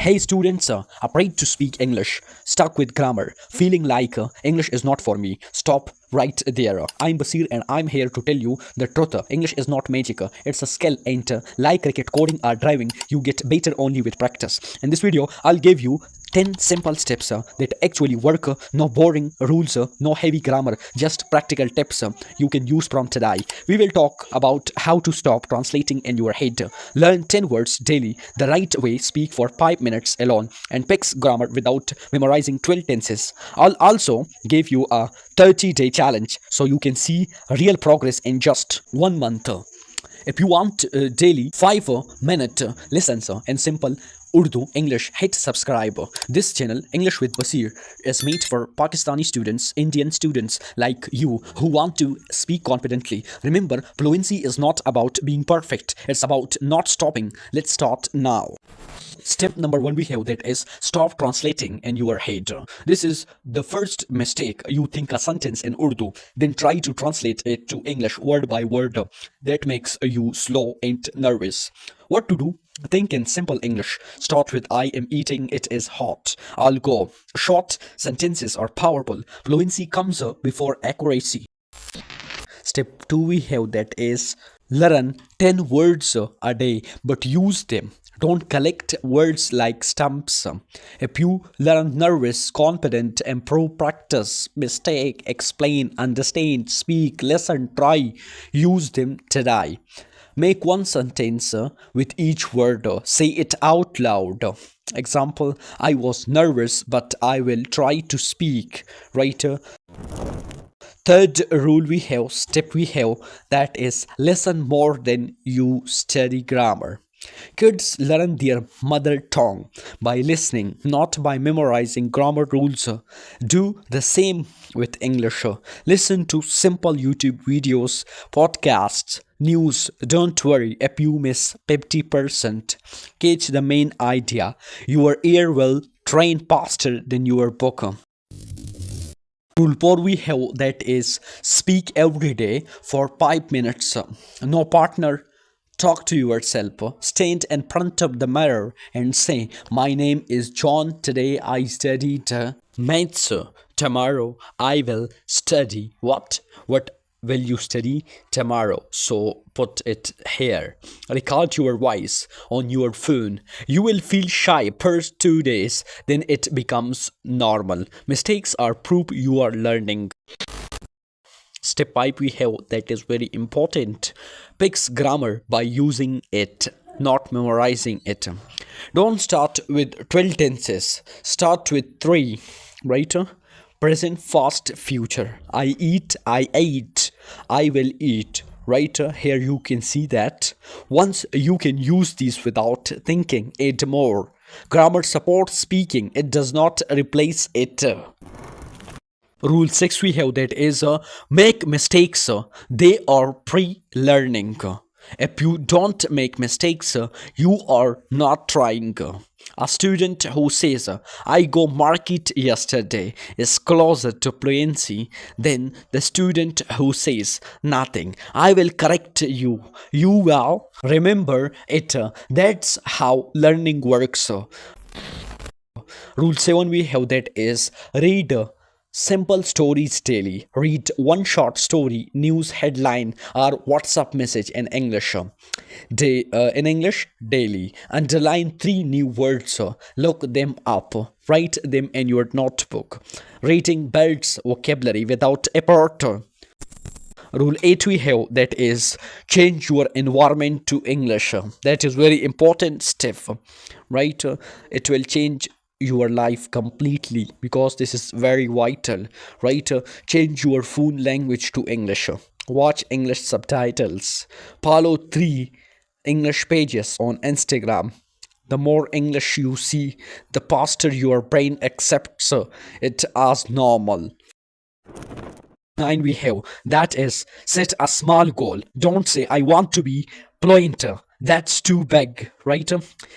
Hey students, afraid to speak English, stuck with grammar, feeling like English is not for me. Stop right there. I'm Basir and I'm here to tell you the truth. English is not magic. It's a skill and like cricket, coding or driving, you get better only with practice. In this video, I'll give you 10 simple steps that actually work. No boring rules, no heavy grammar, just practical tips you can use from today. We will talk about how to stop translating in your head, learn 10 words daily the right way, speak for 5 minutes alone, and fix grammar without memorizing 12 tenses. I'll also give you a 30-day challenge so you can see real progress in just 1 month. If you want daily 5-minute lessons in simple Urdu, English, hit subscribe. This channel, English with Basir, is made for Pakistani students, Indian students like you who want to speak confidently. Remember, fluency is not about being perfect, it's about not stopping. Let's start now. Step number 1 we have, that is stop translating in your head. This is the first mistake. You think a sentence in Urdu, then try to translate it to English word by word. That makes you slow and nervous. What to do? Think in simple English. Start with I am eating, it is hot. I'll go. Short sentences are powerful. Fluency comes before accuracy. Step 2 we have, that is learn 10 words a day, but use them. Don't collect words like stumps. If you learn nervous, confident, improve, practice, mistake, explain, understand, speak, listen, try, use them today. Make one sentence with each word. Say it out loud. Example, I was nervous, but I will try to speak. Right? Third rule we have, step we have, that is listen more than you study grammar. Kids learn their mother tongue by listening, not by memorizing grammar rules. Do the same with English. Listen to simple YouTube videos, podcasts, news. Don't worry if you miss 50%. Catch the main idea. Your ear will train faster than your book. Rule 4 we have, that is speak every day for 5 minutes. No partner. Talk to yourself. Stand in front of the mirror and say, my name is John. Today I studied maths. Tomorrow I will study what? What will you study tomorrow? So put it here. Record your voice on your phone. You will feel shy first 2 days, then it becomes normal. Mistakes are proof you are learning. Step 5 we have, that is very important. Fix grammar by using it, not memorizing it. Don't start with 12 tenses. Start with 3, right? Present, past, future. I eat, I ate, I will eat. Right here you can see that. Once you can use these without thinking, add more. Grammar supports speaking, it does not replace it. Rule 6 we have, that is make mistakes. They are pre-learning. If you don't make mistakes, you are not trying. A student who says, I go market yesterday is closer to fluency than the student who says nothing. I will correct you. You will remember it. That's how learning works. Rule 7 we have, that is read simple stories daily. Read one short story, news headline, or WhatsApp message in English. In English daily. Underline 3 new words. Look them up. Write them in your notebook. Reading builds vocabulary without effort. Rule 8 we have, that is change your environment to English. That is very important step, right? It will change your life completely because this is very vital, right? Change your phone language to English. Watch English subtitles. Follow 3 English pages on Instagram. The more English you see, the faster your brain accepts it as normal. 9 we have, that is set a small goal. Don't say I want to be fluent. That's too big, right?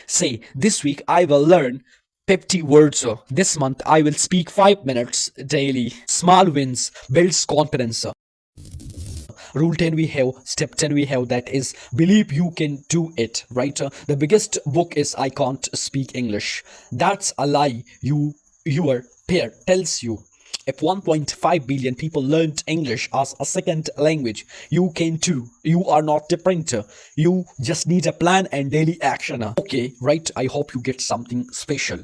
Say this week I will learn 50 words. This month I will speak 5 minutes daily. Small wins builds confidence. rule 10 we have, step 10 we have, that is believe you can do it, right? The biggest book is I can't speak English. That's a lie your peer tells you. If 1.5 billion people learned English as a second language, you can too. You are not different. You just need a plan and daily action. Okay, right? I hope you get something special.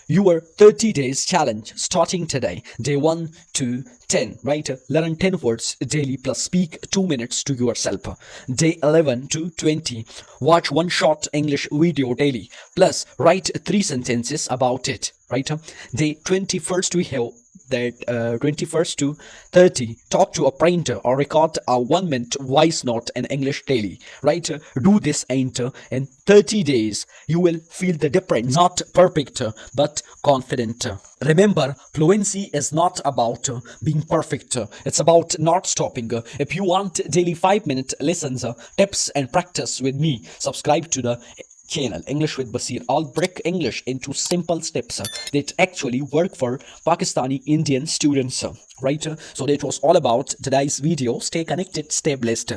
Your 30 days challenge starting today, day 1 to 10, right? Learn 10 words daily plus speak 2 minutes to yourself. Day 11 to 20, watch one short English video daily plus write 3 sentences about it, right? Day 21st we have that 21st to 30, talk to a printer or record a 1-minute voice note in English daily, right? Do this and in 30 days you will feel the difference. Not perfect but confident. Remember, fluency is not about being perfect. It's about not stopping. If you want daily 5-minute lessons, tips and practice with me, subscribe to the channel English with Basir. I'll break English into simple steps that actually work for Pakistani Indian students, right? So that was all about today's video. Stay connected, stay blessed.